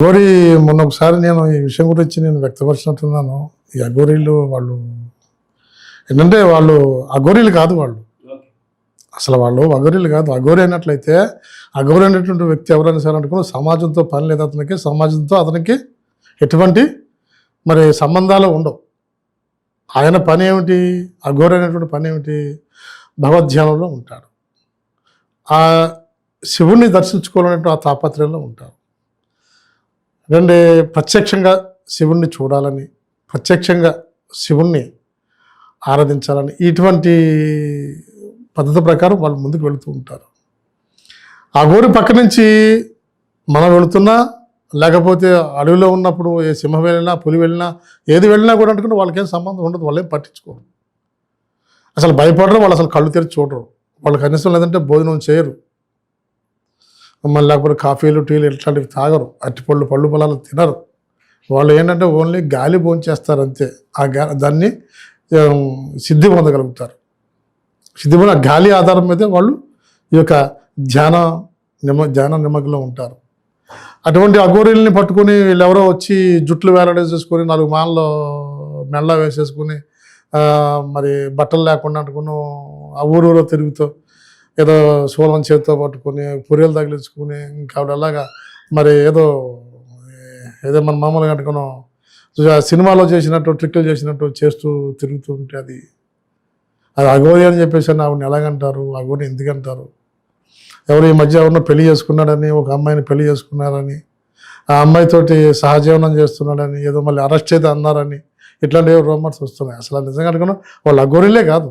అఘోరి మొన్న ఒకసారి నేను ఈ విషయం గురించి వ్యక్తపరిచినట్టున్నాను. ఈ అఘోరీలు వాళ్ళు ఏంటంటే వాళ్ళు అఘోరీలు కాదు, వాళ్ళు అసలు వాళ్ళు అఘోరీలు కాదు. అఘోరి అయినట్లయితే అఘోరి అనేటువంటి వ్యక్తి ఎవరైనా సరే అనుకున్న సమాజంతో పని లేదు అతనికి, సమాజంతో అతనికి ఎటువంటి మరి సంబంధాలు ఉండవు. ఆయన పని ఏమిటి, అఘోరి అనేటువంటి పని ఏమిటి, భగవద్ధ్యానంలో ఉంటాడు. ఆ శివుణ్ణి దర్శించుకోవాలనే ఆ తాపత్రయంలో ఉంటారు. రెండు ప్రత్యక్షంగా శివుణ్ణి చూడాలని, ప్రత్యక్షంగా శివుణ్ణి ఆరాధించాలని ఇటువంటి పద్ధతి ప్రకారం వాళ్ళు ముందుకు వెళుతూ ఉంటారు. ఆ గోరి పక్క నుంచి మనం వెళుతున్నా, లేకపోతే అడవిలో ఉన్నప్పుడు ఏ సింహం వెళ్ళినా, పులి వెళ్ళినా, ఏది వెళ్ళినా కూడా అనుకుంటే వాళ్ళకేం సంబంధం ఉండదు. వాళ్ళేం పట్టించుకోరు, అసలు భయపడరు. వాళ్ళు అసలు కళ్ళు తెరిచి చూడరు. వాళ్ళు కనీసం లేదంటే భోజనం చేయరు, మళ్ళీ లేకపోతే కాఫీలు టీలు ఇట్లాంటివి తాగరు, అరటిపళ్ళు పళ్ళు పొలాలు తినరు. వాళ్ళు ఏంటంటే ఓన్లీ గాలి భోంచేస్తారు అంతే. ఆ దాన్ని సిద్ధి పొందగలుగుతారు. సిద్ధి పొంది ఆ గాలి ఆధారం మీదే వాళ్ళు ఈ యొక్క ధ్యాన నిమగ్నంలో ఉంటారు. అటువంటి అఘోరీల్ని పట్టుకుని వీళ్ళెవరో వచ్చి జుట్లు వేలాడేసేసుకొని 4 మాలలో మెళ్ళ వేసేసుకుని మరి బట్టలు లేకుండా అనుకుని ఆ ఊరూరో తిరుగుతూ ఏదో శూలం చేతితో పట్టుకొని పురియలు తగిలించుకుని ఇంకా ఆవిడలాగా మరి ఏదో మన మామూలుగా అనుకున్నాం సినిమాలో చేసినట్టు ట్రిక్కులు చేసినట్టు చేస్తూ తిరుగుతూ ఉంటే అది అఘోరి అని చెప్పేసి ఆవిడని ఎలాగంటారు, అఘోరి ఎందుకంటారు? ఎవరు ఈ మధ్య ఎవరినో పెళ్లి చేసుకున్నాడని, ఒక అమ్మాయిని పెళ్లి చేసుకున్నారని, ఆ అమ్మాయితోటి సహజీవనం చేస్తున్నాడని, ఏదో మళ్ళీ అరెస్ట్ అయితే అన్నారని ఇట్లాంటి రూమర్స్ వస్తున్నాయి. అసలు నిజంగా అనుకున్నా వాళ్ళు అఘోరీలే కాదు.